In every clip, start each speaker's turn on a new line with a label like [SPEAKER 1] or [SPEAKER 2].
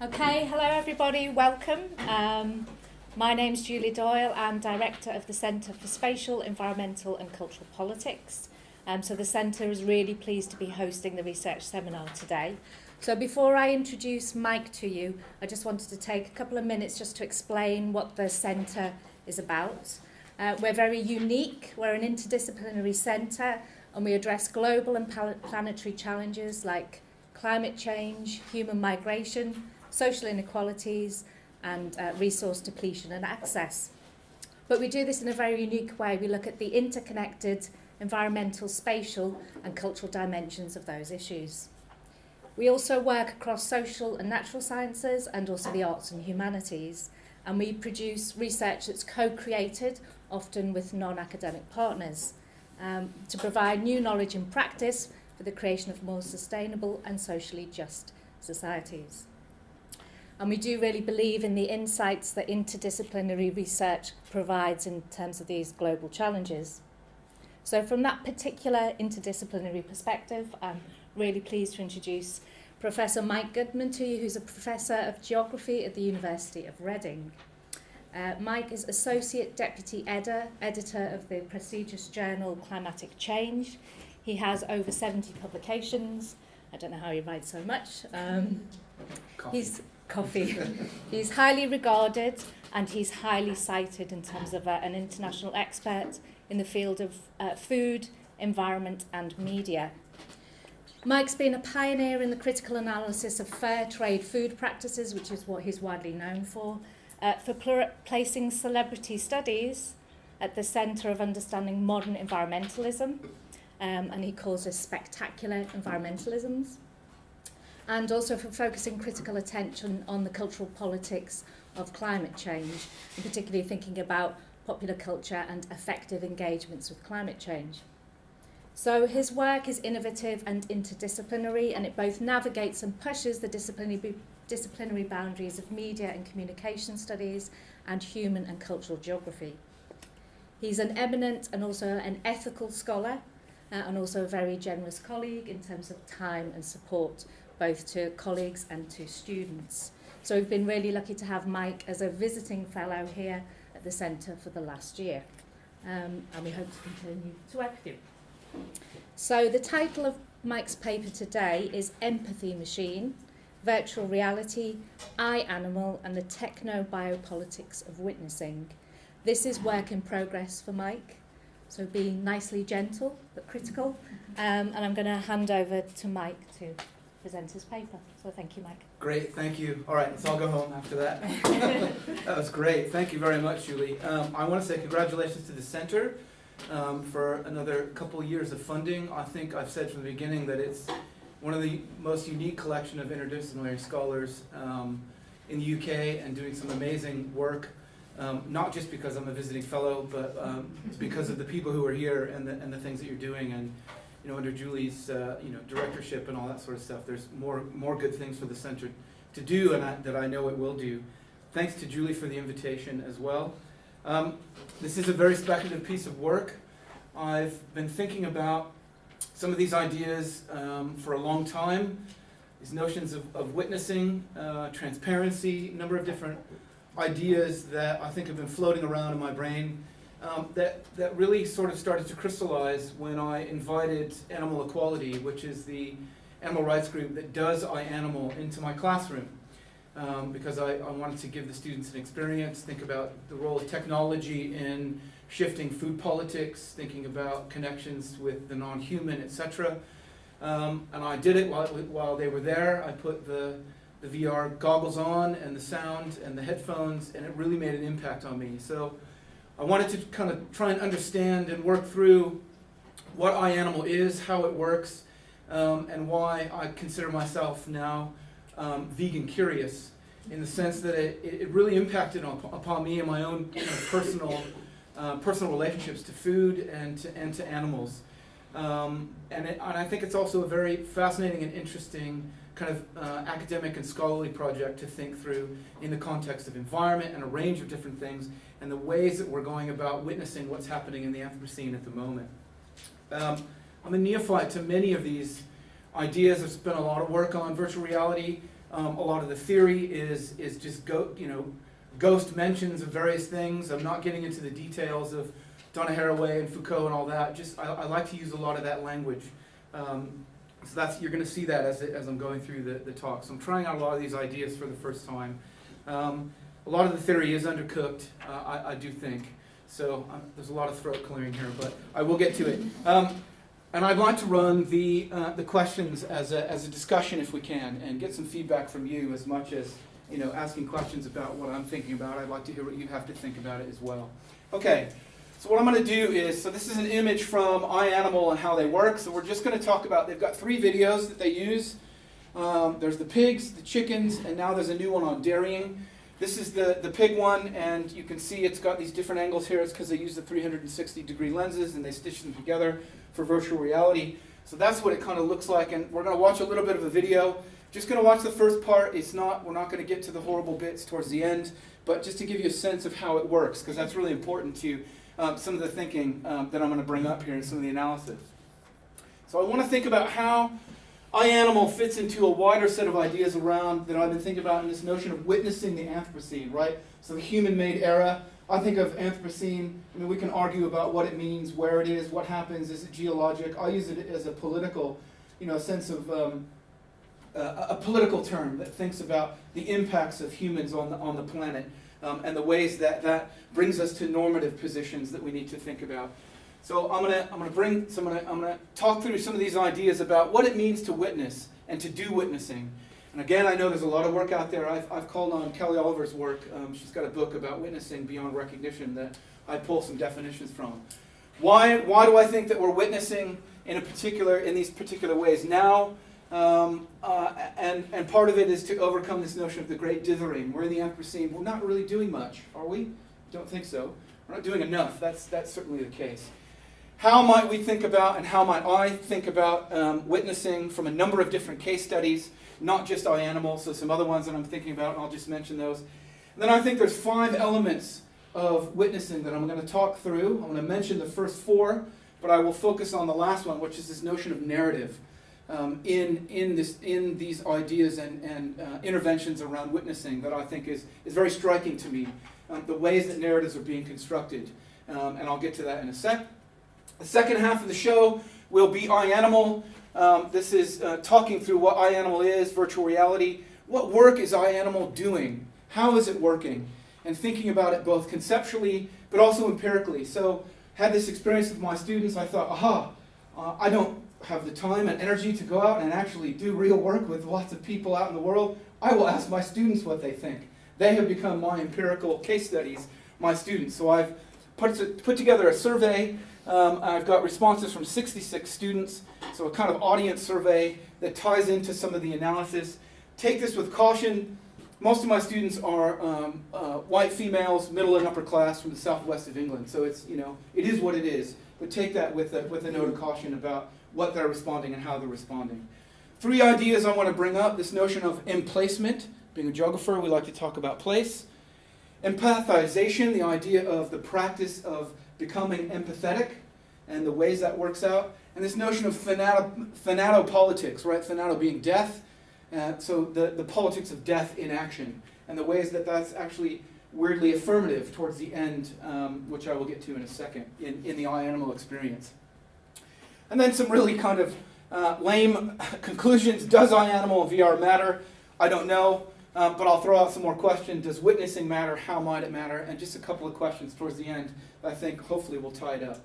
[SPEAKER 1] Okay, hello everybody, welcome. My name's Julie Doyle, I'm Director of the Centre for Spatial, Environmental and Cultural Politics. So the Centre is really pleased to be hosting the research seminar today. So before I introduce Mike to you, I just wanted to take a couple of minutes just to explain what the Centre is about. We're very unique, we're an interdisciplinary centre, and we address global and planetary challenges like climate change, human migration, social inequalities, and resource depletion and access. But we do this in a very unique way. We look at the interconnected environmental, spatial, and cultural dimensions of those issues. We also work across social and natural sciences and also the arts and humanities, and we produce research that's co-created, often with non-academic partners, to provide new knowledge and practice for the creation of more sustainable and socially just societies. And we do really believe in the insights that interdisciplinary research provides in terms of these global challenges. So from that particular interdisciplinary perspective, I'm really pleased to introduce Professor Mike Goodman to you, who's a Professor of Geography at the University of Reading. Mike is Associate Deputy Editor of the prestigious journal Climatic Change. He has over 70 publications. I don't know how he writes so much. Coffee. He's highly regarded and he's highly cited in terms of an international expert in the field of food, environment and media. Mike's been a pioneer in the critical analysis of fair trade food practices, which is what he's widely known for placing celebrity studies at the centre of understanding modern environmentalism, and he calls this spectacular environmentalisms, and also for focusing critical attention on the cultural politics of climate change, and particularly thinking about popular culture and effective engagements with climate change. So his work is innovative and interdisciplinary, and it both navigates and pushes the disciplinary boundaries of media and communication studies and human and cultural geography. He's an eminent and also an ethical scholar, and also a very generous colleague in terms of time and support, both to colleagues and to students. So we've been really lucky to have Mike as a visiting fellow here at the Centre for the last year. And we hope to continue to work with you. So the title of Mike's paper today is Empathy Machine, Virtual Reality, iAnimal, and the Techno-Biopolitics of Witnessing. This is work in progress for Mike, so be nicely gentle but critical. And I'm going to hand over to Mike to present his paper. So thank you, Mike.
[SPEAKER 2] Great, thank you. All right, let's all go home after that. That was great. Thank you very much, Julie. I want to say congratulations to the Center for another couple of years of funding. I think I've said from the beginning that it's one of the most unique collection of interdisciplinary scholars in the UK and doing some amazing work, not just because I'm a visiting fellow, but because of the people who are here and the things that you're doing. And under Julie's directorship and all that sort of stuff, there's more good things for the Center to do, and that I know it will do. Thanks to Julie for the invitation as well. This is a very speculative piece of work. I've been thinking about some of these ideas for a long time, these notions of witnessing, transparency, a number of different ideas that I think have been floating around in my brain that really sort of started to crystallize when I invited Animal Equality, which is the animal rights group that does iAnimal, into my classroom. Because I wanted to give the students an experience, think about the role of technology in shifting food politics, thinking about connections with the non-human, etc. And I did it while they were there. I put the VR goggles on and the sound and the headphones, and it really made an impact on me. So I wanted to kind of try and understand and work through what iAnimal is, how it works, and why I consider myself now vegan curious, in the sense that it really impacted upon me and my own kind of personal relationships to food and to animals. And I think it's also a very fascinating and interesting kind of academic and scholarly project to think through in the context of environment and a range of different things and the ways that we're going about witnessing what's happening in the Anthropocene at the moment. I'm a neophyte to many of these ideas. I've spent a lot of work on virtual reality. A lot of the theory is just ghost mentions of various things. I'm not getting into the details of Donna Haraway and Foucault and all that. Just I like to use a lot of that language. So you're going to see that as I'm going through the talk. So I'm trying out a lot of these ideas for the first time. A lot of the theory is undercooked, I do think. So there's a lot of throat clearing here, but I will get to it. And I'd like to run the questions as a discussion if we can, and get some feedback from you as much as asking questions about what I'm thinking about. I'd like to hear what you have to think about it as well. Okay, so what I'm going to do is, so this is an image from iAnimal and how they work. So we're just going to talk about, they've got 3 videos that they use. There's the pigs, the chickens, and now there's a new one on dairying. This is the pig one, and you can see it's got these different angles here. It's because they use the 360-degree lenses, and they stitch them together for virtual reality. So that's what it kind of looks like, and we're going to watch a little bit of a video. Just going to watch the first part. We're not going to get to the horrible bits towards the end, but just to give you a sense of how it works, because that's really important to some of the thinking that I'm going to bring up here and some of the analysis. So I want to think about how iAnimal fits into a wider set of ideas around that I've been thinking about in this notion of witnessing the Anthropocene, right? So the human-made era. I think of Anthropocene, we can argue about what it means, where it is, what happens, is it geologic? I use it as a political, sense of a political term that thinks about the impacts of humans on the planet and the ways that brings us to normative positions that we need to think about. So I'm gonna talk through some of these ideas about what it means to witness and to do witnessing. And again, I know there's a lot of work out there. I've called on Kelly Oliver's work. She's got a book about witnessing beyond recognition that I pull some definitions from. Why do I think that we're witnessing in these particular ways now? And part of it is to overcome this notion of the great dithering. We're in the Anthropocene. We're not really doing much, are we? Don't think so. We're not doing enough. That's certainly the case. How might we think about, and how might I think about witnessing from a number of different case studies, not just iAnimal, so some other ones that I'm thinking about, and I'll just mention those. And then I think there's 5 elements of witnessing that I'm going to talk through. I'm going to mention the first 4, but I will focus on the last one, which is this notion of narrative in these ideas and interventions around witnessing that I think is very striking to me, the ways that narratives are being constructed. And I'll get to that in a sec. The second half of the show will be iAnimal. This is talking through what iAnimal is, virtual reality. What work is iAnimal doing? How is it working? And thinking about it both conceptually but also empirically. So had this experience with my students, I thought, I don't have the time and energy to go out and actually do real work with lots of people out in the world. I will ask my students what they think. They have become my empirical case studies, my students. So I've put together a survey. I've got responses from 66 students, so a kind of audience survey that ties into some of the analysis. Take this with caution. Most of my students are white females, middle and upper class from the southwest of England, so it is what it is. But take that with a note of caution about what they're responding and how they're responding. 3 ideas I want to bring up: this notion of emplacement. Being a geographer, we like to talk about place. Empathization, the idea of the practice of becoming empathetic and the ways that works out. And this notion of thanatopolitics, right? Thanato being death. So the politics of death in action. And the ways that that's actually weirdly affirmative towards the end, which I will get to in a second, in the iAnimal experience. And then some really kind of lame conclusions. Does iAnimal and VR matter? I don't know. But I'll throw out some more questions. Does witnessing matter? How might it matter? And just a couple of questions towards the end that I think hopefully will tie it up.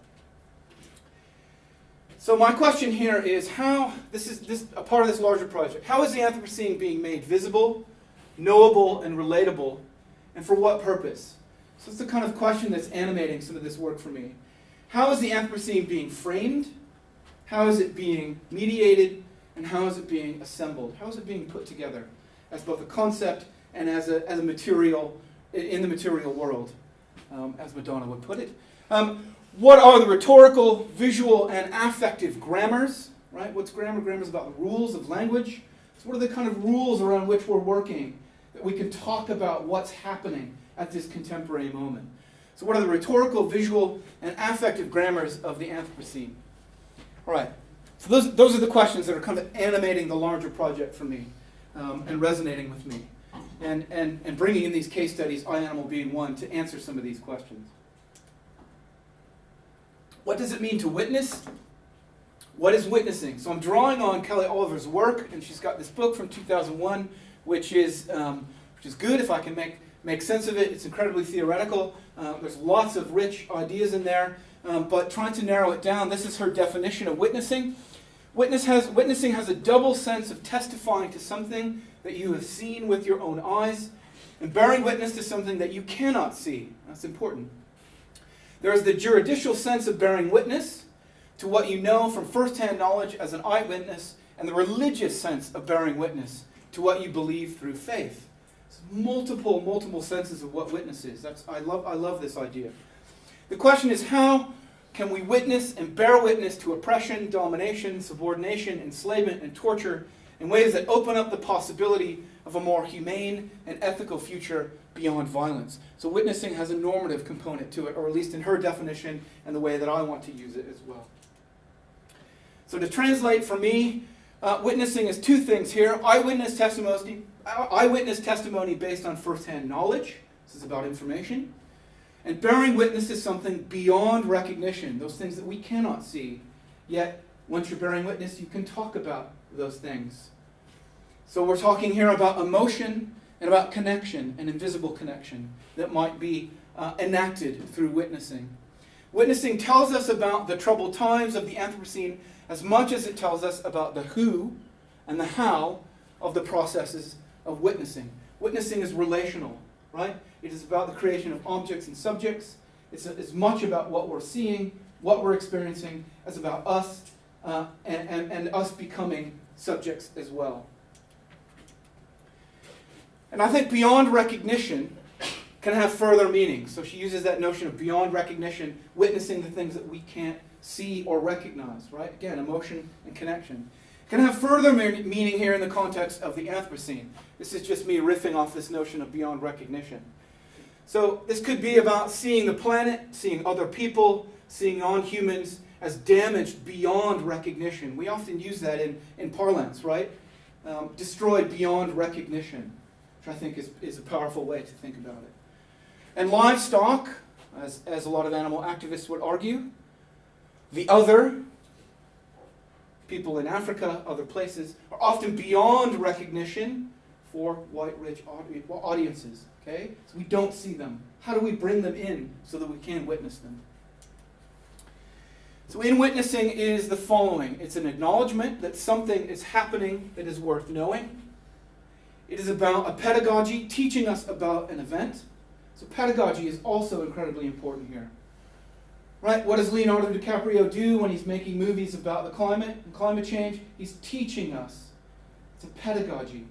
[SPEAKER 2] So my question here is this is a part of this larger project. How is the Anthropocene being made visible, knowable, and relatable? And for what purpose? So it's the kind of question that's animating some of this work for me. How is the Anthropocene being framed? How is it being mediated? And how is it being assembled? How is it being put together as both a concept and as a material in the material world, as Madonna would put it? What are the rhetorical, visual, and affective grammars? Right? What's grammar? Grammar is about the rules of language. So what are the kind of rules around which we're working that we can talk about what's happening at this contemporary moment? So what are the rhetorical, visual, and affective grammars of the Anthropocene? All right. So those are the questions that are kind of animating the larger project for me. and resonating with me. And bringing in these case studies, iAnimal being one, to answer some of these questions. What does it mean to witness? What is witnessing? So I'm drawing on Kelly Oliver's work, and she's got this book from 2001, which is good if I can make sense of it. It's incredibly theoretical. There's lots of rich ideas in there, but trying to narrow it down, this is her definition of witnessing. Witnessing has a double sense of testifying to something that you have seen with your own eyes, and bearing witness to something that you cannot see. That's important. There is the juridical sense of bearing witness to what you know from first-hand knowledge as an eyewitness, and the religious sense of bearing witness to what you believe through faith. It's multiple senses of what witness is. I love this idea. The question is, how can we witness and bear witness to oppression, domination, subordination, enslavement, and torture in ways that open up the possibility of a more humane and ethical future beyond violence? So witnessing has a normative component to it, or at least in her definition and the way that I want to use it as well. So to translate for me, witnessing is two things here. Eyewitness testimony based on first-hand knowledge. This is about information. And bearing witness to something beyond recognition, those things that we cannot see. Yet, once you're bearing witness, you can talk about those things. So we're talking here about emotion and about connection, an invisible connection that might be enacted through witnessing. Witnessing tells us about the troubled times of the Anthropocene as much as it tells us about the who and the how of the processes of witnessing. Witnessing is relational, right? It is about the creation of objects and subjects. It's as much about what we're seeing, what we're experiencing, as about us and us becoming subjects as well. And I think beyond recognition can have further meaning. So she uses that notion of beyond recognition, witnessing the things that we can't see or recognize, right? Again, emotion and connection. Can have further meaning here in the context of the Anthropocene. This is just me riffing off this notion of beyond recognition. So this could be about seeing the planet, seeing other people, seeing non-humans as damaged beyond recognition. We often use that in parlance, right? Destroyed beyond recognition, which I think is a powerful way to think about it. And livestock, as a lot of animal activists would argue, the other, people in Africa, other places, are often beyond recognition for white rich audiences. Okay? So we don't see them. How do we bring them in so that we can witness them? So in witnessing is the following. It's an acknowledgement that something is happening that is worth knowing. It is about a pedagogy, teaching us about an event. So pedagogy is also incredibly important here. Right? What does Leonardo DiCaprio do when he's making movies about the climate and climate change? He's teaching us. It's a pedagogy.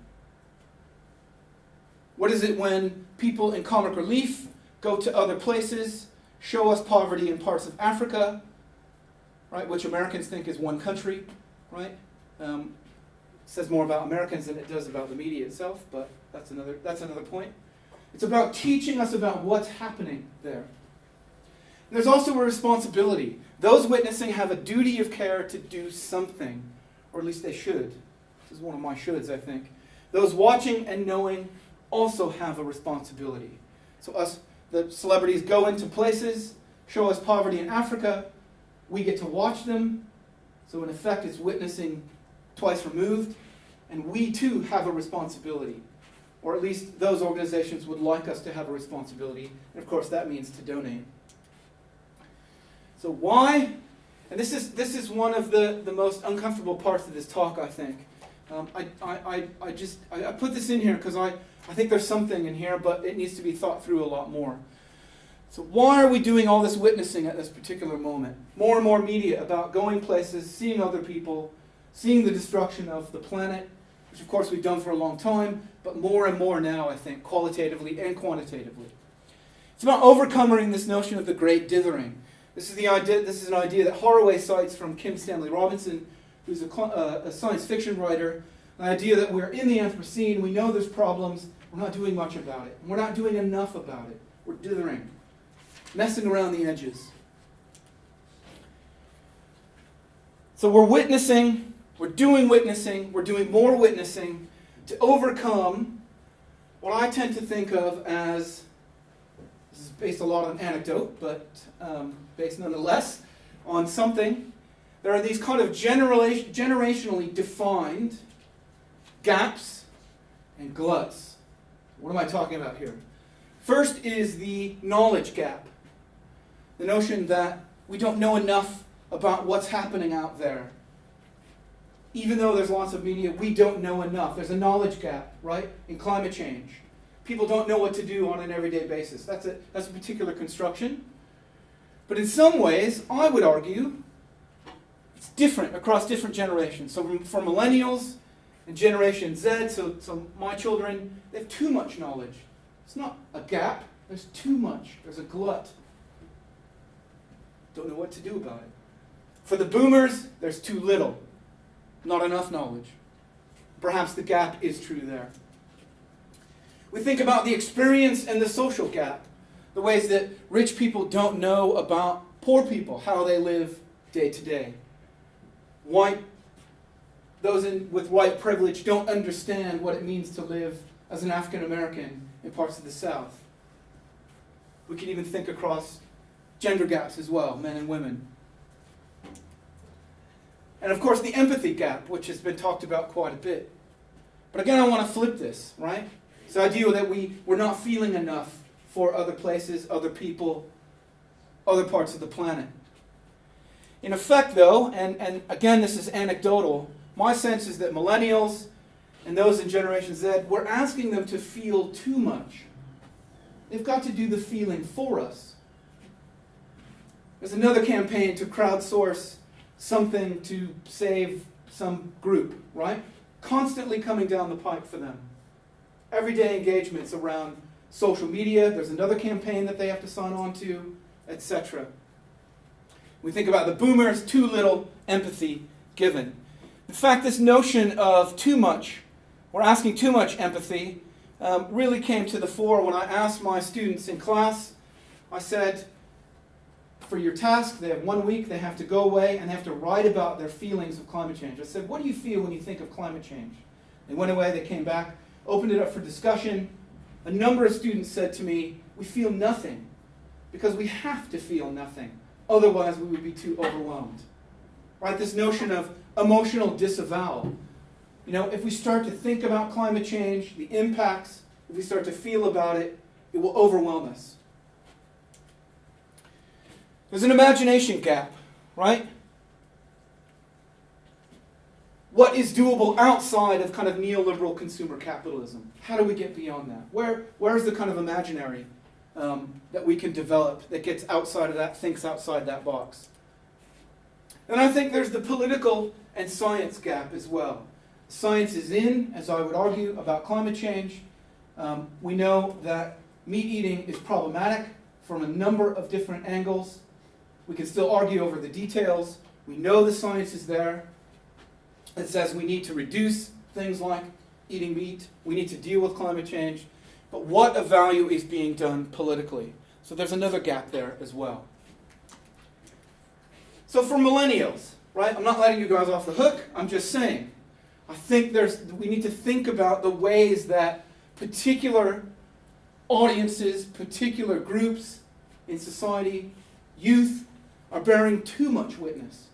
[SPEAKER 2] What is it when people in comic relief go to other places, show us poverty in parts of Africa, right, which Americans think is one country, right? Says more about Americans than it does about the media itself, but that's another point. It's about teaching us about what's happening there. And there's also a responsibility. Those witnessing have a duty of care to do something, or at least they should. This is one of my shoulds, I think. Those watching and knowing also have a responsibility. So us, the celebrities, go into places, show us poverty in Africa. We get to watch them. So in effect, it's witnessing twice removed. And we too have a responsibility. Or at least those organizations would like us to have a responsibility. And of course, that means to donate. So why? And this is one of the most uncomfortable parts of this talk, I think. I put this in here because I think there's something in here, but it needs to be thought through a lot more. So why are we doing all this witnessing at this particular moment? More and more media about going places, seeing other people, seeing the destruction of the planet, which of course we've done for a long time, but more and more now, I think, qualitatively and quantitatively. It's about overcoming this notion of the great dithering. This is an idea that Haraway cites from Kim Stanley Robinson, who's a science fiction writer. The idea that we're in the Anthropocene, we know there's problems, we're not doing much about it. We're not doing enough about it. We're dithering, messing around the edges. So we're witnessing, we're doing more witnessing, to overcome what I tend to think of as, this is based a lot on anecdote, but based nonetheless on something. There are these kind of generationally defined gaps and gluts. What am I talking about here? First is the knowledge gap. The notion that we don't know enough about what's happening out there. Even though there's lots of media, we don't know enough. There's a knowledge gap, right, in climate change. People don't know what to do on an everyday basis. That's a particular construction. But in some ways, I would argue, it's different across different generations. So for millennials and Generation Z, so my children, they have too much knowledge. It's not a gap, there's too much. There's a glut. Don't know what to do about it. For the boomers, there's too little. Not enough knowledge. Perhaps the gap is true there. We think about the experience and the social gap. The ways that rich people don't know about poor people, how they live day to day. Those with white privilege don't understand what it means to live as an African American in parts of the South. We can even think across gender gaps as well, men and women. And of course the empathy gap, which has been talked about quite a bit. But again, I want to flip this, right? This idea that we're not feeling enough for other places, other people, other parts of the planet. In effect, though, and again this is anecdotal, my sense is that millennials and those in Generation Z, we're asking them to feel too much. They've got to do the feeling for us. There's another campaign to crowdsource something to save some group, right? Constantly coming down the pike for them. Everyday engagements around social media. There's another campaign that they have to sign on to, etc. We think about the boomers, too little empathy given. In fact, this notion of too much, or asking too much empathy, really came to the fore when I asked my students in class. I said, for your task, they have 1 week, they have to go away and they have to write about their feelings of climate change. I said, what do you feel when you think of climate change? They went away, they came back, opened it up for discussion. A number of students said to me, we feel nothing because we have to feel nothing. Otherwise, we would be too overwhelmed. Right? This notion of emotional disavowal. You know, if we start to think about climate change, the impacts, if we start to feel about it, it will overwhelm us. There's an imagination gap, right? What is doable outside of kind of neoliberal consumer capitalism? How do we get beyond that? Where's the kind of imaginary that we can develop that gets outside of that, thinks outside that box? And I think there's the political and science gap as well. Science is in, as I would argue, about climate change. We know that meat eating is problematic from a number of different angles. We can still argue over the details. We know the science is there. It says we need to reduce things like eating meat. We need to deal with climate change. But what of value is being done politically? So there's another gap there as well. So for millennials, right? I'm not letting you guys off the hook. I'm just saying. I think we need to think about the ways that particular audiences, particular groups in society, youth, are bearing too much witness.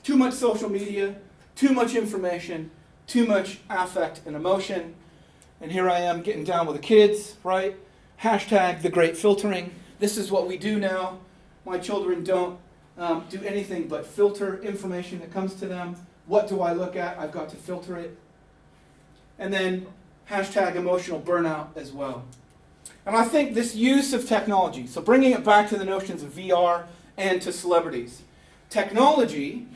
[SPEAKER 2] Too much social media, too much information, too much affect and emotion. And here I am getting down with the kids, right? Hashtag the great filtering. This is what we do now. My children don't do anything but filter information that comes to them. What do I look at? I've got to filter it. And then hashtag emotional burnout as well. And I think this use of technology, so bringing it back to the notions of VR and to celebrities. Technology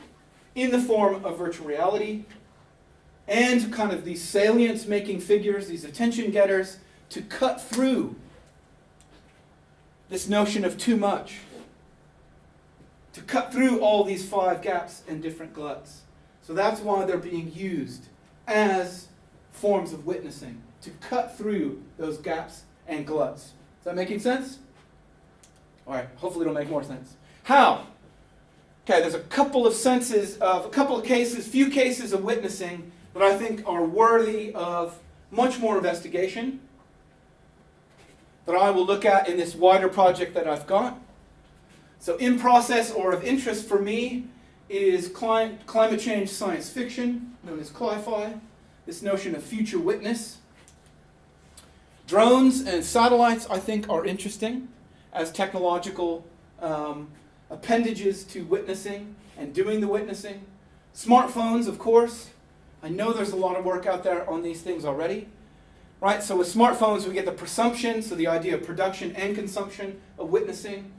[SPEAKER 2] in the form of virtual reality and kind of these salience-making figures, these attention getters, to cut through this notion of too much, to cut through all these 5 gaps and different gluts. So that's why they're being used as forms of witnessing, to cut through those gaps and gluts. Is that making sense? All right, hopefully it'll make more sense. How? Okay, there's a couple of cases, few cases of witnessing that I think are worthy of much more investigation, that I will look at in this wider project that I've got. So in process or of interest for me is climate change science fiction, known as cli-fi, this notion of future witness. Drones and satellites, I think, are interesting as technological appendages to witnessing and doing the witnessing. Smartphones, of course. I know there's a lot of work out there on these things already. Right? So with smartphones, we get the presumption, so the idea of production and consumption of witnessing.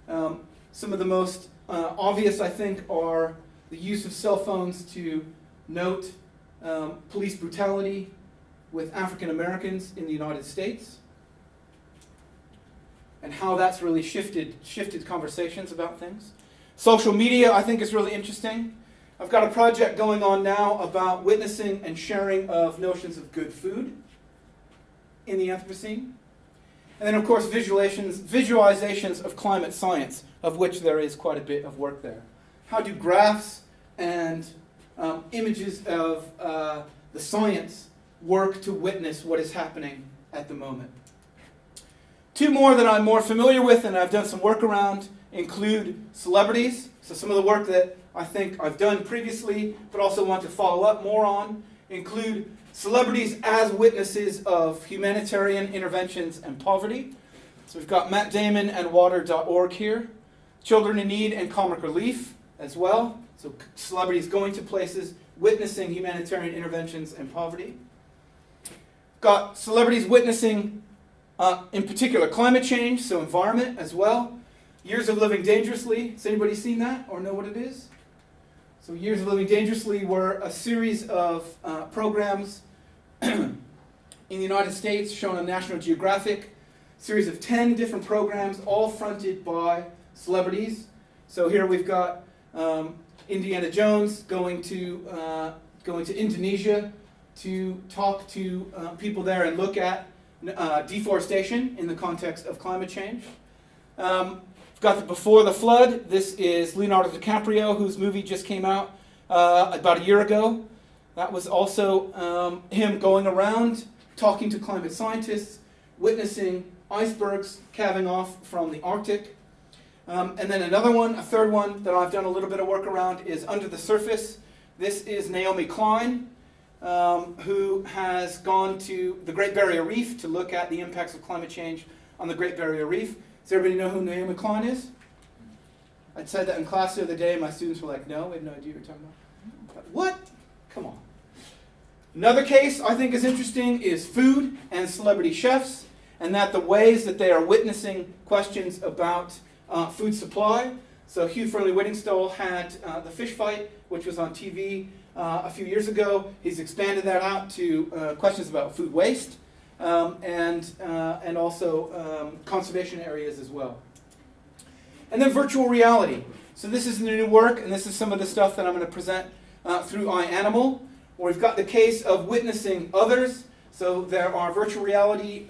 [SPEAKER 2] Some of the most obvious, I think, are the use of cell phones to note police brutality with African Americans in the United States, and how that's really shifted conversations about things. Social media, I think, is really interesting. I've got a project going on now about witnessing and sharing of notions of good food in the Anthropocene. And then, of course, visualizations of climate science, of which there is quite a bit of work there. How do graphs and images of the science work to witness what is happening at the moment? Two more that I'm more familiar with and I've done some work around include celebrities. So some of the work that I think I've done previously, but also want to follow up more on, include celebrities as witnesses of humanitarian interventions and poverty. So we've got Matt Damon and Water.org here. Children in Need and Comic Relief as well. So celebrities going to places, witnessing humanitarian interventions and poverty. Got celebrities witnessing, in particular, climate change, so environment as well. Years of Living Dangerously. Has anybody seen that or know what it is? So Years of Living Dangerously were a series of programs in the United States shown on National Geographic. Series of 10 different programs, all fronted by celebrities. So here we've got Indiana Jones going to Indonesia to talk to people there and look at deforestation in the context of climate change. We've got the Before the Flood. This is Leonardo DiCaprio, whose movie just came out about a year ago. That was also him going around talking to climate scientists, witnessing icebergs calving off from the Arctic. And then another one, a third one that I've done a little bit of work around is Under the Surface. This is Naomi Klein, who has gone to the Great Barrier Reef to look at the impacts of climate change on the Great Barrier Reef. Does everybody know who Naomi Klein is? I said that in class the other day, and my students were like, no, we have no idea what you're talking about. What? Come on. Another case I think is interesting is food and celebrity chefs, and that the ways that they are witnessing questions about food supply. So Hugh Fernley-Whittingstall had the fish fight, which was on TV a few years ago. He's expanded that out to questions about food waste and also conservation areas as well. And then virtual reality. So this is the new work, and this is some of the stuff that I'm going to present through iAnimal, where we've got the case of witnessing others. So there are virtual reality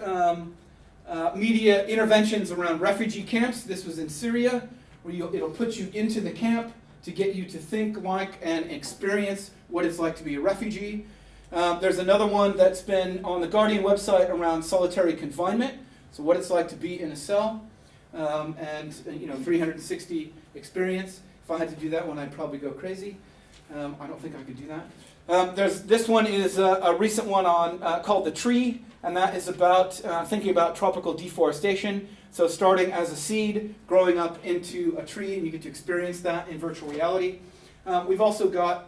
[SPEAKER 2] media interventions around refugee camps. This was in Syria, where it'll put you into the camp to get you to think like and experience what it's like to be a refugee. There's another one that's been on the Guardian website around solitary confinement, so what it's like to be in a cell, and 360 experience. If I had to do that one, I'd probably go crazy. I don't think I could do that. This one is a recent one on called The Tree, and that is about thinking about tropical deforestation. So starting as a seed, growing up into a tree, and you get to experience that in virtual reality. We've also got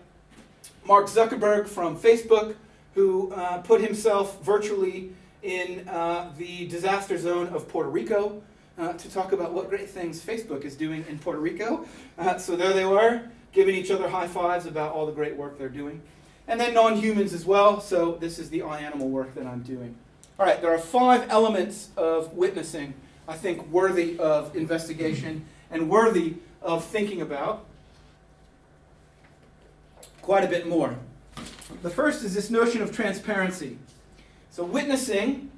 [SPEAKER 2] Mark Zuckerberg from Facebook, who put himself virtually in the disaster zone of Puerto Rico to talk about what great things Facebook is doing in Puerto Rico. So there they were, giving each other high fives about all the great work they're doing. And then Nonhumans as well, so this is the iAnimal work that I'm doing. All right, there are 5 elements of witnessing, I think, worthy of investigation and worthy of thinking about quite a bit more. The first is this notion of transparency. So witnessing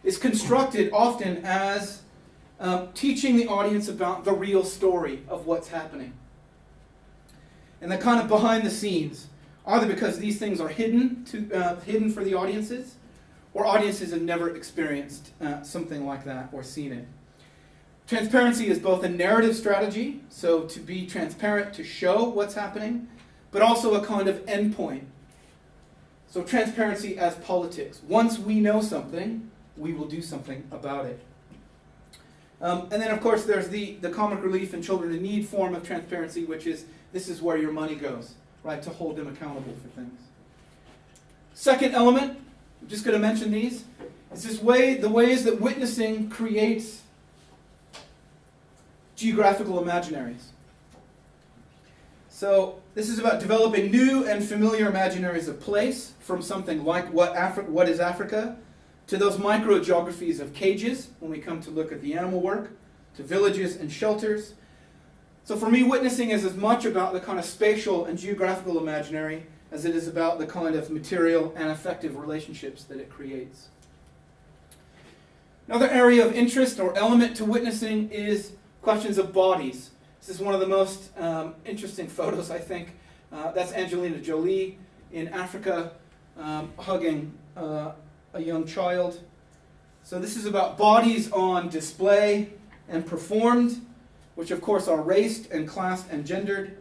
[SPEAKER 2] is constructed often as teaching the audience about the real story of what's happening. And the kind of behind the scenes. either because these things are hidden for the audiences, or audiences have never experienced something like that or seen it. Transparency is both a narrative strategy, so to be transparent, to show what's happening, but also a kind of endpoint. So transparency as politics. Once we know something, we will do something about it. And then, of course, there's the comic relief and children in need form of transparency, which is, this is where your money goes, right, to hold them accountable for things. Second element, I'm just going to mention these, is the ways that witnessing creates geographical imaginaries. So this is about developing new and familiar imaginaries of place, from something like what is Africa, to those micro-geographies of cages, when we come to look at the animal work, to villages and shelters. So for me, witnessing is as much about the kind of spatial and geographical imaginary as it is about the kind of material and affective relationships that it creates. Another area of interest or element to witnessing is questions of bodies. This is one of the most interesting photos, I think. That's Angelina Jolie in Africa hugging a young child. So this is about bodies on display and performed, which of course are raced and classed and gendered,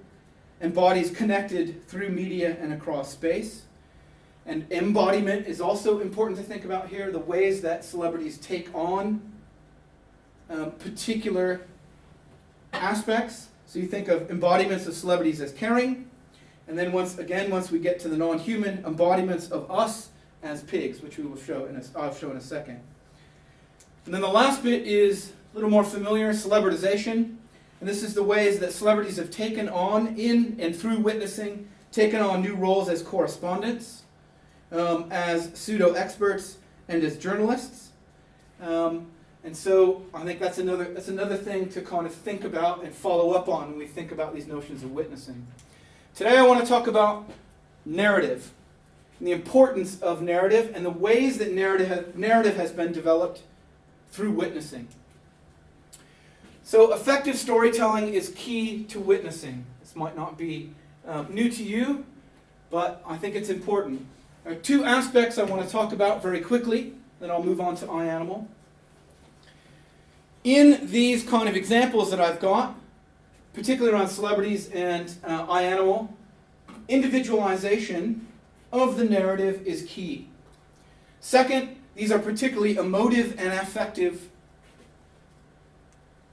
[SPEAKER 2] and bodies connected through media and across space. And embodiment is also important to think about here, the ways that celebrities take on particular aspects. So you think of embodiments of celebrities as caring, and then once we get to the non-human, embodiments of us as pigs, which we will show I'll show in a second. And then the last bit is a little more familiar, celebritization. And this is the ways that celebrities have taken on, in and through witnessing, taken on new roles as correspondents, as pseudo-experts, and as journalists. And so I think that's another thing to kind of think about and follow up on when we think about these notions of witnessing. Today I want to talk about narrative, and the importance of narrative, and the ways that narrative has been developed through witnessing. So effective storytelling is key to witnessing. This might not be new to you, but I think it's important. There are two aspects I want to talk about very quickly, then I'll move on to iAnimal. In these kind of examples that I've got, particularly around celebrities and iAnimal, individualization of the narrative is key. Second, these are particularly emotive and affective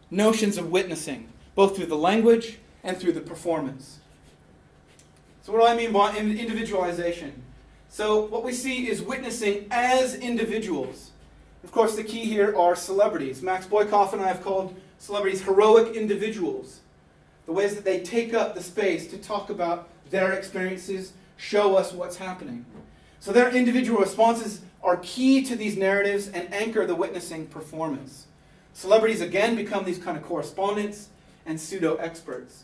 [SPEAKER 2] notions of witnessing, both through the language and through the performance. So what do I mean by individualization? So what we see is witnessing as individuals. Of course, the key here are celebrities. Max Boykoff and I have called celebrities heroic individuals. The ways that they take up the space to talk about their experiences, show us what's happening. So their individual responses are key to these narratives and anchor the witnessing performance. Celebrities again become these kind of correspondents and pseudo-experts.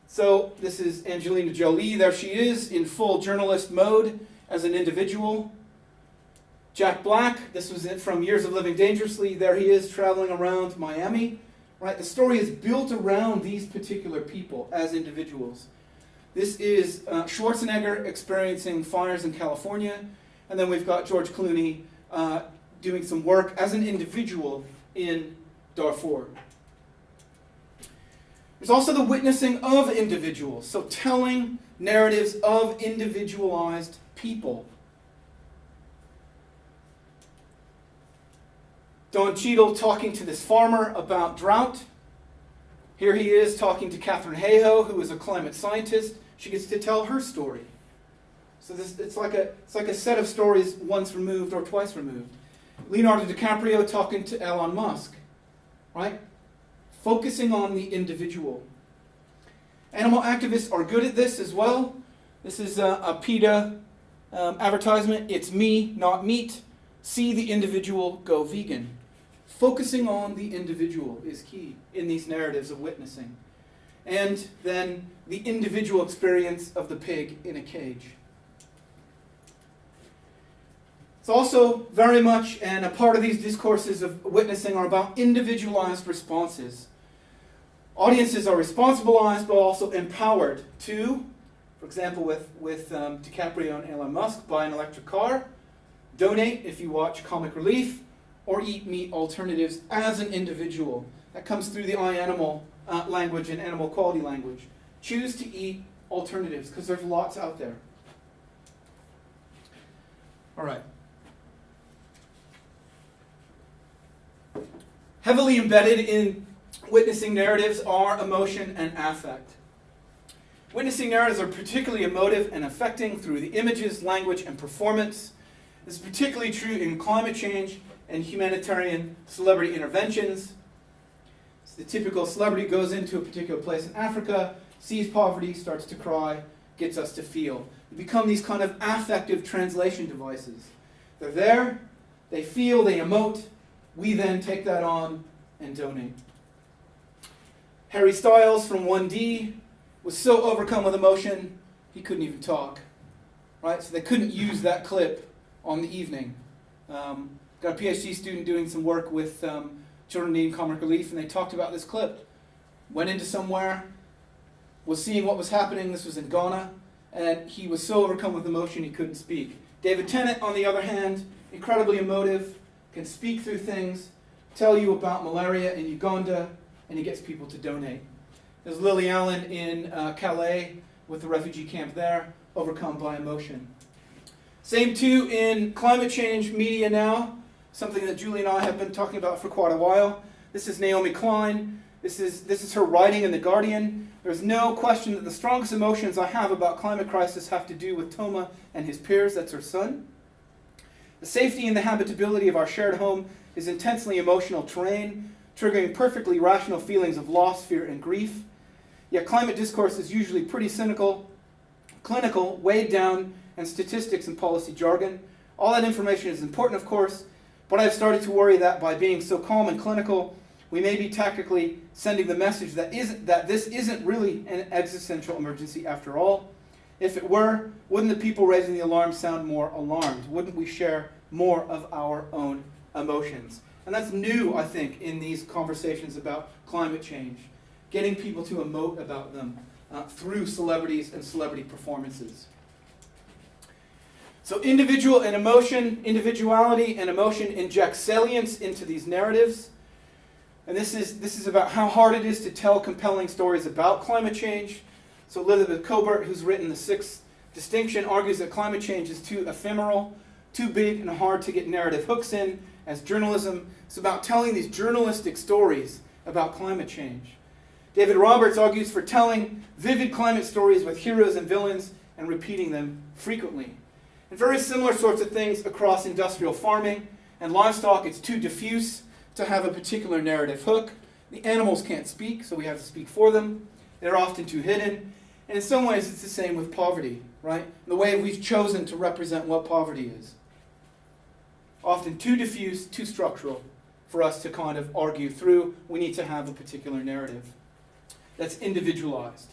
[SPEAKER 2] So this is Angelina Jolie. There she is in full journalist mode as an individual. Jack Black, this was it from Years of Living Dangerously. There he is traveling around Miami. Right? The story is built around these particular people as individuals. This is Schwarzenegger experiencing fires in California. And then we've got George Clooney doing some work as an individual in Darfur. There's also the witnessing of individuals, so telling narratives of individualized people. Don Cheadle talking to this farmer about drought. Here he is talking to Catherine Hayhoe, who is a climate scientist. She gets to tell her story. So it's like a set of stories once removed or twice removed. Leonardo DiCaprio talking to Elon Musk, right? Focusing on the individual. Animal activists are good at this as well. This is a PETA advertisement. It's me, not meat. See the individual, go vegan. Focusing on the individual is key in these narratives of witnessing. And then the individual experience of the pig in a cage. It's also very much, and a part of these discourses of witnessing are about individualized responses. Audiences are responsibilized but also empowered to For example, with DiCaprio and Elon Musk, buy an electric car, donate if you watch Comic Relief, or eat meat alternatives as an individual. That comes through the iAnimal language and animal quality language. Choose to eat alternatives, because there's lots out there. All right. Heavily embedded in witnessing narratives are emotion and affect. Witnessing narratives are particularly emotive and affecting through the images, language, and performance. This is particularly true in climate change and humanitarian celebrity interventions. So the typical celebrity goes into a particular place in Africa, sees poverty, starts to cry, gets us to feel. They become these kind of affective translation devices. They're there, they feel, they emote. We then take that on and donate. Harry Styles from 1D was so overcome with emotion, he couldn't even talk. Right? So they couldn't use that clip on the evening. Got a PhD student doing some work with children needing comic relief, and they talked about this clip. Went into somewhere, was seeing what was happening. This was in Ghana, and he was so overcome with emotion he couldn't speak. David Tennant, on the other hand, incredibly emotive, can speak through things, tell you about malaria in Uganda, and he gets people to donate. There's Lily Allen in Calais with the refugee camp there, overcome by emotion. Same too in climate change media now, something that Julie and I have been talking about for quite a while. This is Naomi Klein. This is her writing in The Guardian. There's no question that the strongest emotions I have about climate crisis have to do with Toma and his peers. That's her son. The safety and the habitability of our shared home is intensely emotional terrain, triggering perfectly rational feelings of loss, fear, and grief. Yet climate discourse is usually pretty cynical, clinical, weighed down, and statistics and policy jargon. All that information is important, of course, but I've started to worry that by being so calm and clinical, we may be tactically sending the message that this isn't really an existential emergency after all. If it were, wouldn't the people raising the alarm sound more alarmed? Wouldn't we share more of our own emotions? And that's new, I think, in these conversations about climate change. Getting people to emote about them through celebrities and celebrity performances. So individuality and emotion inject salience into these narratives. And this is about how hard it is to tell compelling stories about climate change. So Elizabeth Colbert, who's written The Sixth Distinction, argues that climate change is too ephemeral, too big and hard to get narrative hooks in as journalism. It's about telling these journalistic stories about climate change. David Roberts argues for telling vivid climate stories with heroes and villains and repeating them frequently. And very similar sorts of things across industrial farming and livestock. It's too diffuse to have a particular narrative hook. The animals can't speak, so we have to speak for them. They're often too hidden. And in some ways, it's the same with poverty, right? The way we've chosen to represent what poverty is. Often too diffuse, too structural for us to kind of argue through. We need to have a particular narrative that's individualized.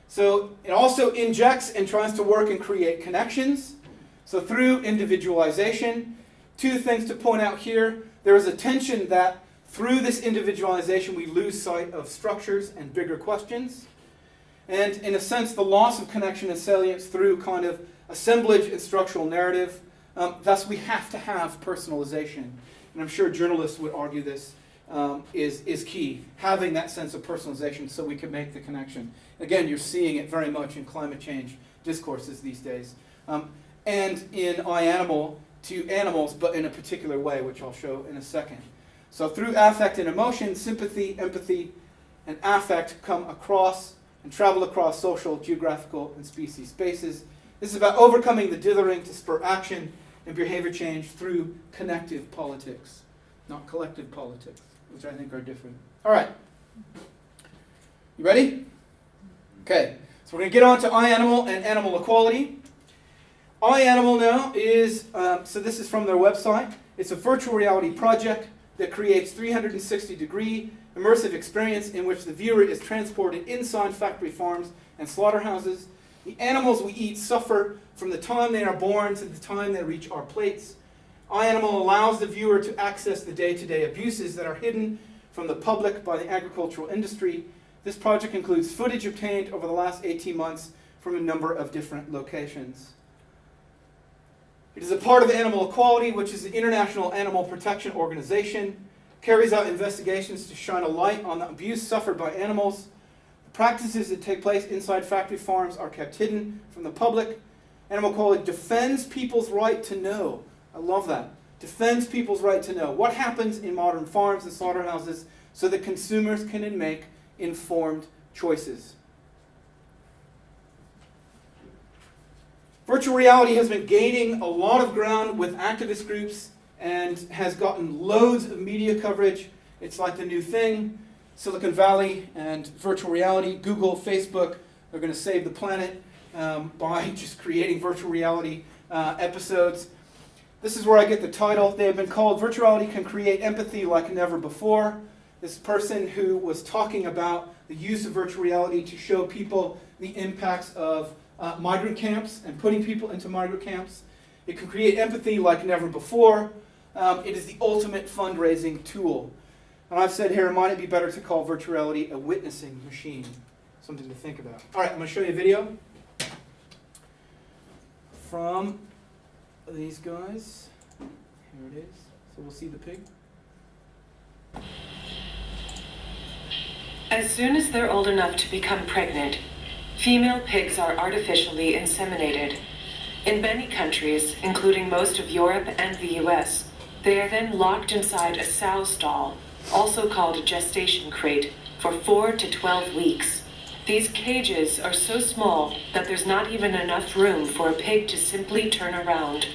[SPEAKER 2] So it also injects and tries to work and create connections. So through individualization, two things to point out here. There is a tension that through this individualization we lose sight of structures and bigger questions. And in a sense, the loss of connection and salience through kind of assemblage and structural narrative. Thus, we have to have personalization. And I'm sure journalists would argue this is key, having that sense of personalization so we can make the connection. Again, you're seeing it very much in climate change discourses these days. And in iAnimal to animals, but in a particular way, which I'll show in a second. So through affect and emotion, sympathy, empathy, and affect come across and travel across social, geographical, and species spaces. This is about overcoming the dithering to spur action and behavior change through connective politics, not collective politics, which I think are different. All right. You ready? Okay. So we're going to get on to iAnimal and animal equality. iAnimal now is, so this is from their website. It's a virtual reality project that creates 360-degree immersive experience in which the viewer is transported inside factory farms and slaughterhouses. The animals we eat suffer from the time they are born to the time they reach our plates. iAnimal allows the viewer to access the day-to-day abuses that are hidden from the public by the agricultural industry. This project includes footage obtained over the last 18 months from a number of different locations. It is a part of Animal Equality, which is the International Animal Protection Organization, carries out investigations to shine a light on the abuse suffered by animals. The practices that take place inside factory farms are kept hidden from the public. Animal Equality defends people's right to know. I love that. Defends people's right to know what happens in modern farms and slaughterhouses so that consumers can make informed choices. Virtual reality has been gaining a lot of ground with activist groups and has gotten loads of media coverage. It's like the new thing. Silicon Valley and virtual reality, Google, Facebook are going to save the planet by just creating virtual reality episodes. This is where I get the title. They have been called "Virtual Reality Can Create Empathy Like Never Before." This person who was talking about the use of virtual reality to show people the impacts of migrant camps and putting people into migrant camps. It can create empathy like never before. It is the ultimate fundraising tool. And I've said here, it might be better to call virtual reality a witnessing machine. Something to think about. All right, I'm going to show you a video from these guys. Here it is. So we'll see the pig.
[SPEAKER 3] As soon as they're old enough to become pregnant, female pigs are artificially inseminated. In many countries, including most of Europe and the US, they are then locked inside a sow stall, also called a gestation crate, for 4 to 12 weeks. These cages are so small that there's not even enough room for a pig to simply turn around.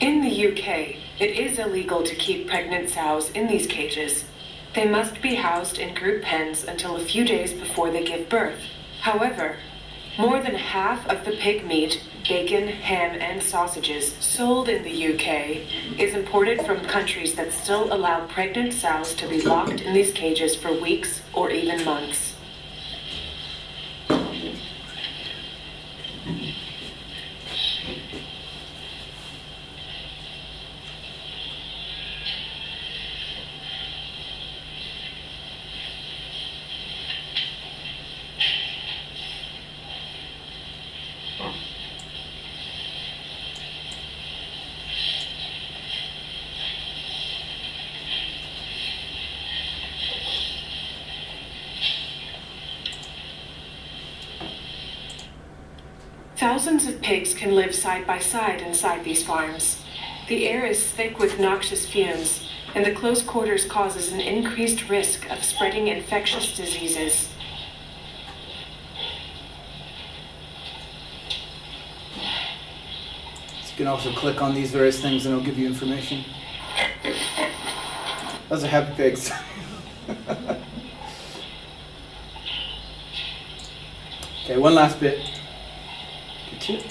[SPEAKER 3] In the UK, it is illegal to keep pregnant sows in these cages. They must be housed in group pens until a few days before they give birth. However, more than half of the pig meat, bacon, ham, and sausages sold in the UK is imported from countries that still allow pregnant sows to be locked in these cages for weeks or even months. Thousands of pigs can live side by side inside these farms. The air is thick with noxious fumes, and the close quarters causes an increased risk of spreading infectious diseases.
[SPEAKER 2] You can also click on these various things and it'll give you information. Those are happy pigs. Okay, one last bit.
[SPEAKER 3] Pigs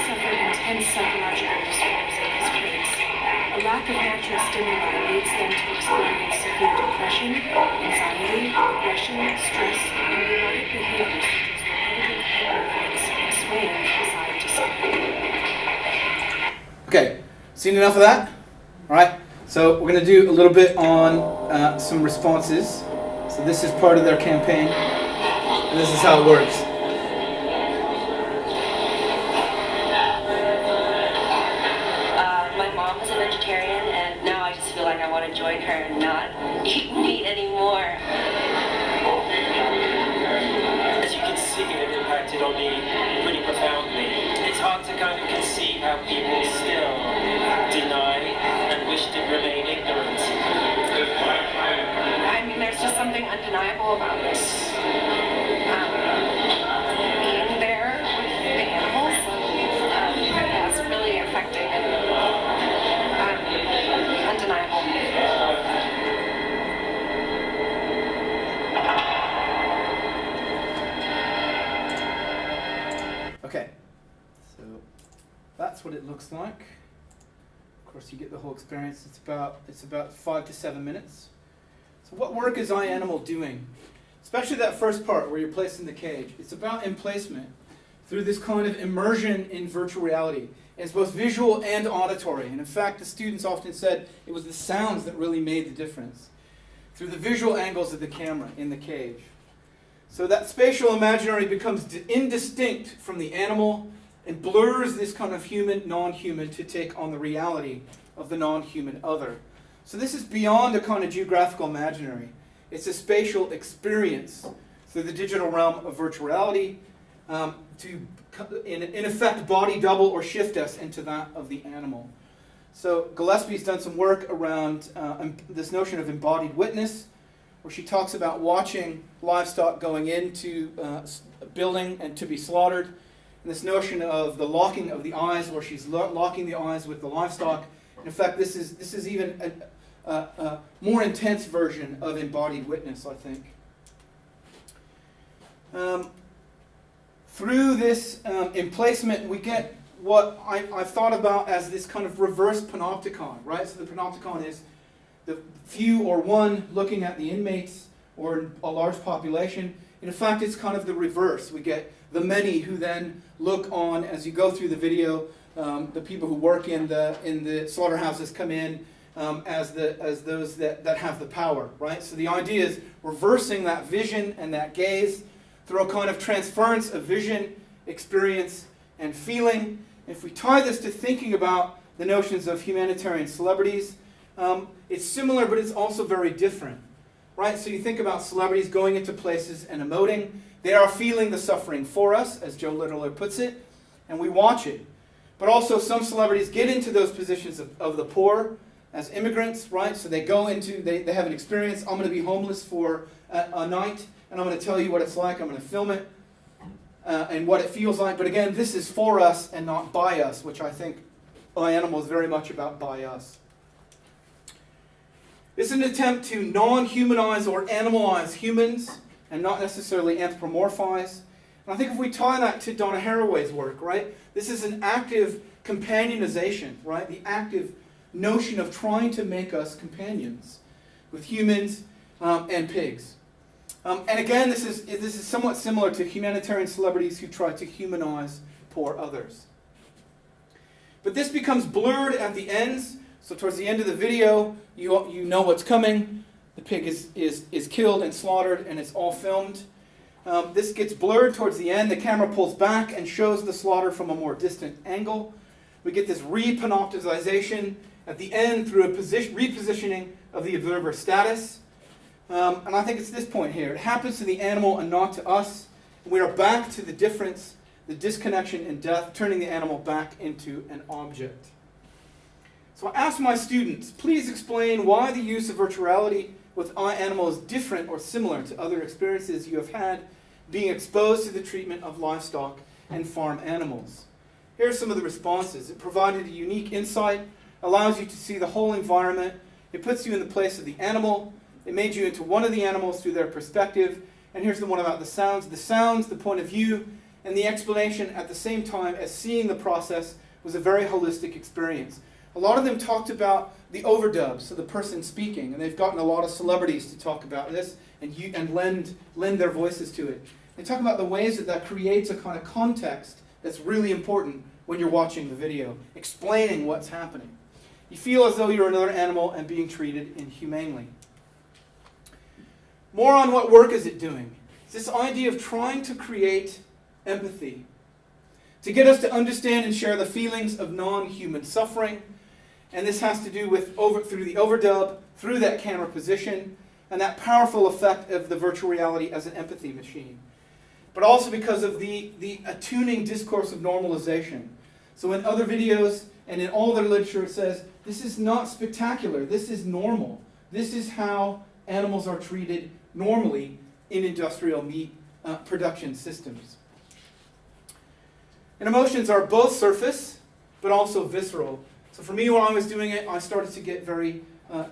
[SPEAKER 3] suffer intense psychological disorders in these crates. A lack of natural stimuli leads them to experience severe depression, anxiety, aggression, stress, and neurotic behaviors such as repetitive hand movements and swaying from side to side.
[SPEAKER 2] Okay, seen enough of that? All right, so we're going to do a little bit on some responses. So this is part of their campaign, and this is how it works.
[SPEAKER 3] My mom was a vegetarian, and now I just feel like I want to join her and not eat meat anymore.
[SPEAKER 4] As you can see, it impacted on me pretty profoundly. It's hard to kind of conceive how people still deny and wish to remain ignorant.
[SPEAKER 3] I mean, there's just something undeniable about this. Being there with the animals, that's really affecting and undeniable.
[SPEAKER 2] Okay, so that's what it looks like. Of course, you get the whole experience. It's about 5 to 7 minutes. So what work is iAnimal doing? Especially that first part where you're placed in the cage. It's about emplacement through this kind of immersion in virtual reality. It's both visual and auditory. And in fact, the students often said it was the sounds that really made the difference. Through the visual angles of the camera in the cage. So that spatial imaginary becomes indistinct from the animal and blurs this kind of human, non-human to take on the reality of the non-human other. So this is beyond a kind of geographical imaginary. It's a spatial experience through the digital realm of virtual reality to, in effect, body double or shift us into that of the animal. So Gillespie's done some work around this notion of embodied witness, where she talks about watching livestock going into a building and to be slaughtered. And this notion of the locking of the eyes, where she's locking the eyes with the livestock. In fact, this is even a more intense version of embodied witness, I think. Through this emplacement, we get what I've thought about as this kind of reverse panopticon, right? So the panopticon is the few or one looking at the inmates or a large population. In fact, it's kind of the reverse. We get the many who then look on as you go through the video. The people who work in the slaughterhouses come in as those that have the power, right? So the idea is reversing that vision and that gaze through a kind of transference of vision, experience, and feeling. If we tie this to thinking about the notions of humanitarian celebrities, it's similar, but it's also very different, right? So you think about celebrities going into places and emoting. They are feeling the suffering for us, as Joe Littler puts it, and we watch it. But also some celebrities get into those positions of the poor as immigrants, right? So they go into, they have an experience. I'm going to be homeless for a night, and I'm going to tell you what it's like. I'm going to film it and what it feels like. But again, this is for us and not by us, which I think iAnimal is very much about by us. It's an attempt to non-humanize or animalize humans and not necessarily anthropomorphize. And I think if we tie that to Donna Haraway's work, right, this is an active companionization, right, the active notion of trying to make us companions with humans and pigs. And again, this is somewhat similar to humanitarian celebrities who try to humanize poor others. But this becomes blurred at the ends. So towards the end of the video, you know what's coming. The pig is killed and slaughtered, and it's all filmed. This gets blurred towards the end. The camera pulls back and shows the slaughter from a more distant angle. We get this repanopticization at the end through a repositioning of the observer status. And I think it's this point here. It happens to the animal and not to us. We are back to the difference, the disconnection and death, turning the animal back into an object. So I asked my students, please explain why the use of virtual reality with iAnimal is different or similar to other experiences you have had being exposed to the treatment of livestock and farm animals. Here are some of the responses. It provided a unique insight, allows you to see the whole environment. It puts you in the place of the animal. It made you into one of the animals through their perspective. And here's the one about the sounds. The sounds, the point of view, and the explanation at the same time as seeing the process was a very holistic experience. A lot of them talked about the overdub, so the person speaking, and they've gotten a lot of celebrities to talk about this and lend their voices to it. They talk about the ways that creates a kind of context that's really important when you're watching the video, explaining what's happening. You feel as though you're another animal and being treated inhumanely. More on what work is it doing? It's this idea of trying to create empathy, to get us to understand and share the feelings of non-human suffering. And this has to do with through the overdub, through that camera position, and that powerful effect of the virtual reality as an empathy machine. But also because of the attuning discourse of normalization. So in other videos and in all their literature it says, this is not spectacular, this is normal. This is how animals are treated normally in industrial meat production systems. And emotions are both surface, but also visceral. So for me, when I was doing it, I started to get very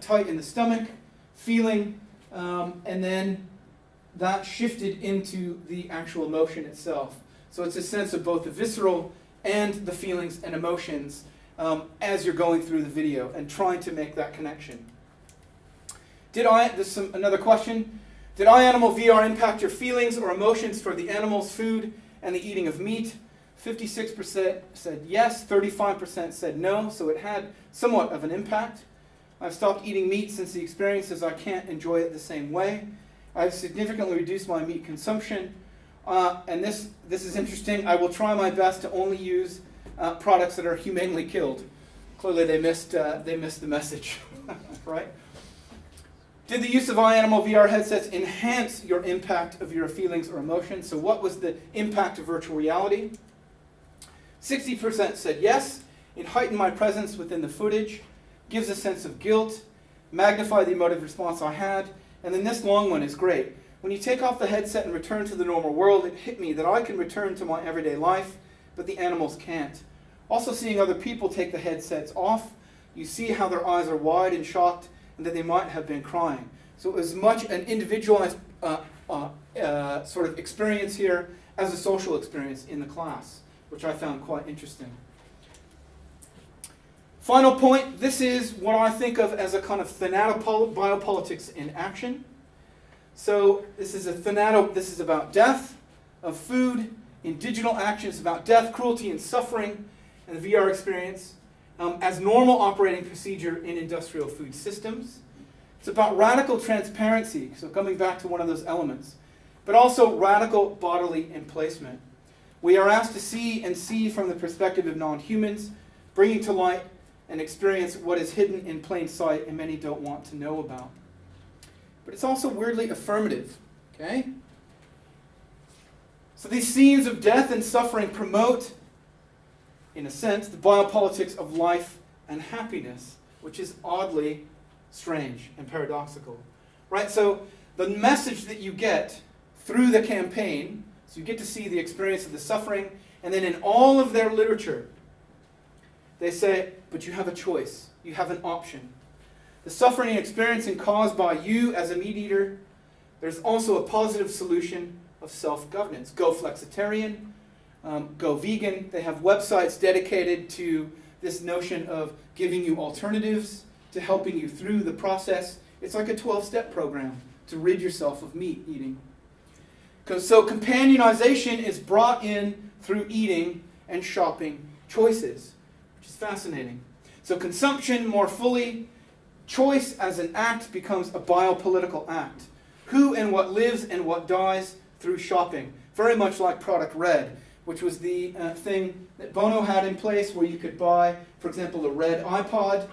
[SPEAKER 2] tight in the stomach, feeling, and then that shifted into the actual emotion itself. So it's a sense of both the visceral and the feelings and emotions as you're going through the video and trying to make that connection. Another question. Did iAnimal VR impact your feelings or emotions for the animals, food, and the eating of meat? 56% said yes, 35% said no, so it had somewhat of an impact. I've stopped eating meat since the experience as I can't enjoy it the same way. I've significantly reduced my meat consumption. And this is interesting. I will try my best to only use products that are humanely killed. Clearly they missed the message, right? Did the use of iAnimal VR headsets enhance your impact of your feelings or emotions? So what was the impact of virtual reality? 60% said yes. It heightened my presence within the footage, gives a sense of guilt, magnify the emotive response I had. And then this long one is great. When you take off the headset and return to the normal world, it hit me that I can return to my everyday life, but the animals can't. Also seeing other people take the headsets off, you see how their eyes are wide and shocked, and that they might have been crying. So it was much an individualized sort of experience here as a social experience in the class, which I found quite interesting. Final point, this is what I think of as a kind of techno-biopolitics in action. So this is about death of food in digital action. It's about death, cruelty, and suffering in the VR experience as normal operating procedure in industrial food systems. It's about radical transparency, so coming back to one of those elements, but also radical bodily emplacement. We are asked to see from the perspective of non-humans, bringing to light and experience what is hidden in plain sight and many don't want to know about. But it's also weirdly affirmative, okay? So these scenes of death and suffering promote, in a sense, the biopolitics of life and happiness, which is oddly strange and paradoxical, right? So the message that you get through the campaign, so you get to see the experience of the suffering, and then in all of their literature, they say, but you have a choice, you have an option. The suffering and experiencing caused by you as a meat eater, there's also a positive solution of self-governance. Go flexitarian, go vegan. They have websites dedicated to this notion of giving you alternatives, to helping you through the process. It's like a 12-step program to rid yourself of meat eating. So companionization is brought in through eating and shopping choices, which is fascinating. So consumption more fully, choice as an act becomes a biopolitical act. Who and what lives and what dies through shopping. Very much like Product Red, which was the thing that Bono had in place where you could buy, for example, a red iPod.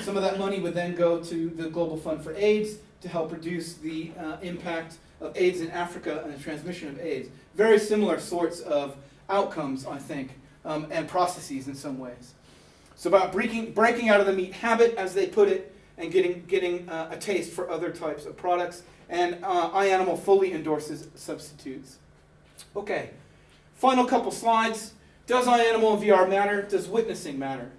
[SPEAKER 2] Some of that money would then go to the Global Fund for AIDS to help reduce the impact of AIDS in Africa and the transmission of AIDS. Very similar sorts of outcomes, I think, and processes in some ways. So about breaking out of the meat habit, as they put it, and getting a taste for other types of products. And iAnimal fully endorses substitutes. Okay, final couple slides. Does iAnimal and VR matter? Does witnessing matter?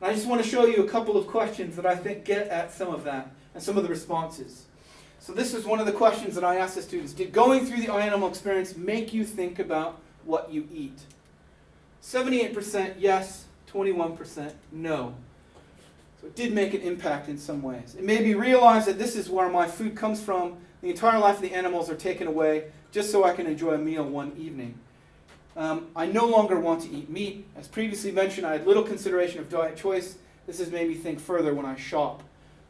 [SPEAKER 2] And I just want to show you a couple of questions that I think get at some of that and some of the responses. So this is one of the questions that I asked the students. Did going through the iAnimal experience make you think about what you eat? 78% yes, 21% no. So it did make an impact in some ways. It made me realize that this is where my food comes from. The entire life of the animals are taken away just so I can enjoy a meal one evening. I no longer want to eat meat. As previously mentioned, I had little consideration of diet choice. This has made me think further when I shop.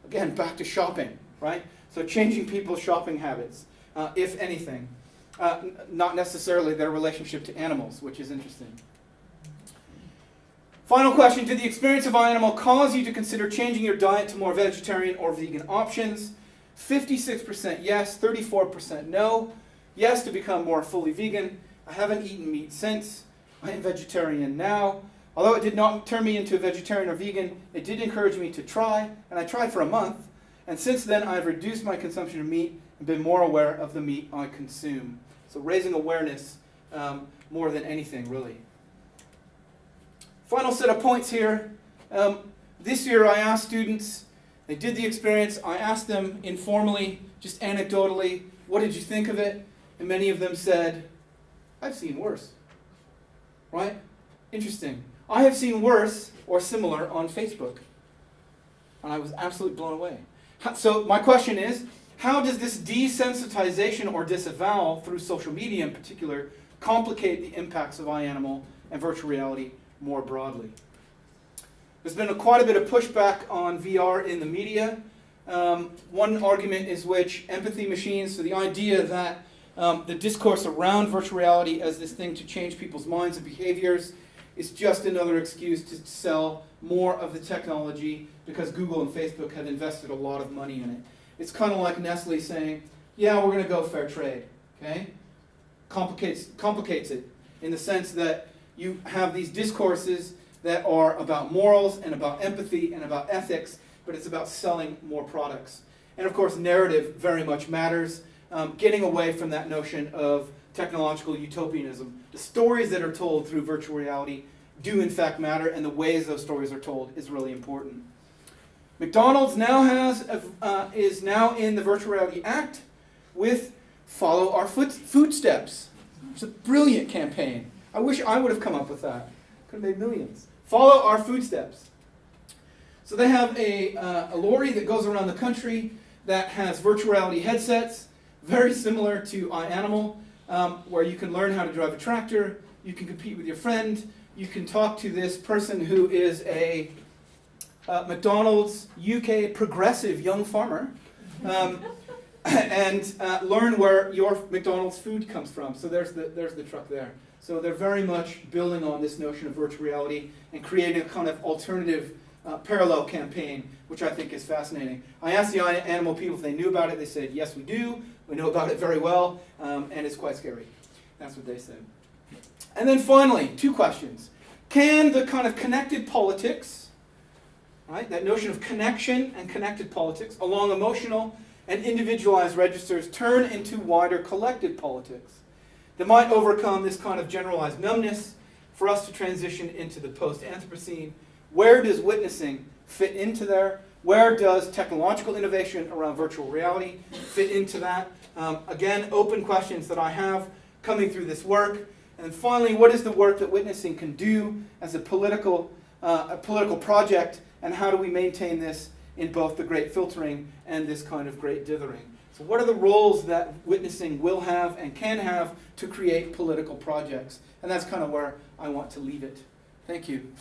[SPEAKER 2] Again, back to shopping, right? So changing people's shopping habits, if anything. Not necessarily their relationship to animals, which is interesting. Final question, did the experience of iAnimal cause you to consider changing your diet to more vegetarian or vegan options? 56% yes, 34% no. Yes, to become more fully vegan. I haven't eaten meat since. I am vegetarian now. Although it did not turn me into a vegetarian or vegan, it did encourage me to try, and I tried for a month. And since then, I've reduced my consumption of meat and been more aware of the meat I consume. So raising awareness more than anything, really. Final set of points here. This year I asked students, they did the experience, I asked them informally, just anecdotally, what did you think of it? And many of them said, I've seen worse. Right? Interesting. I have seen worse or similar on Facebook. And I was absolutely blown away. So my question is, how does this desensitization or disavowal through social media in particular complicate the impacts of iAnimal and virtual reality more broadly? There's been quite a bit of pushback on VR in the media. One argument is which empathy machines, so the idea that the discourse around virtual reality as this thing to change people's minds and behaviors is just another excuse to sell more of the technology because Google and Facebook have invested a lot of money in it. It's kind of like Nestle saying, yeah, we're going to go fair trade, okay? Complicates it in the sense that you have these discourses that are about morals and about empathy and about ethics, but it's about selling more products. And of course, narrative very much matters. Getting away from that notion of technological utopianism. The stories that are told through virtual reality do in fact matter, and the ways those stories are told is really important. McDonald's now is now in the Virtual Reality Act with Follow Our Footsteps. It's a brilliant campaign. I wish I would have come up with that. Could have made millions. Follow Our Footsteps. So they have a lorry that goes around the country that has virtual reality headsets, very similar to iAnimal, where you can learn how to drive a tractor, you can compete with your friend, you can talk to this person who is a McDonald's UK progressive young farmer, and learn where your McDonald's food comes from. So there's the truck there. So they're very much building on this notion of virtual reality and creating a kind of alternative parallel campaign, which I think is fascinating. I asked the iAnimal people if they knew about it. They said, yes, we do. We know about it very well, and it's quite scary. That's what they said. And then finally, 2 questions. Can the kind of connected politics, right, that notion of connection and connected politics, along emotional and individualized registers, turn into wider collected politics that might overcome this kind of generalized numbness for us to transition into the post-Anthropocene? Where does witnessing fit into there? Where does technological innovation around virtual reality fit into that? Again, open questions that I have coming through this work. And finally, what is the work that witnessing can do as a political project, and how do we maintain this in both the great filtering and this kind of great dithering? So what are the roles that witnessing will have and can have to create political projects? And that's kind of where I want to leave it. Thank you.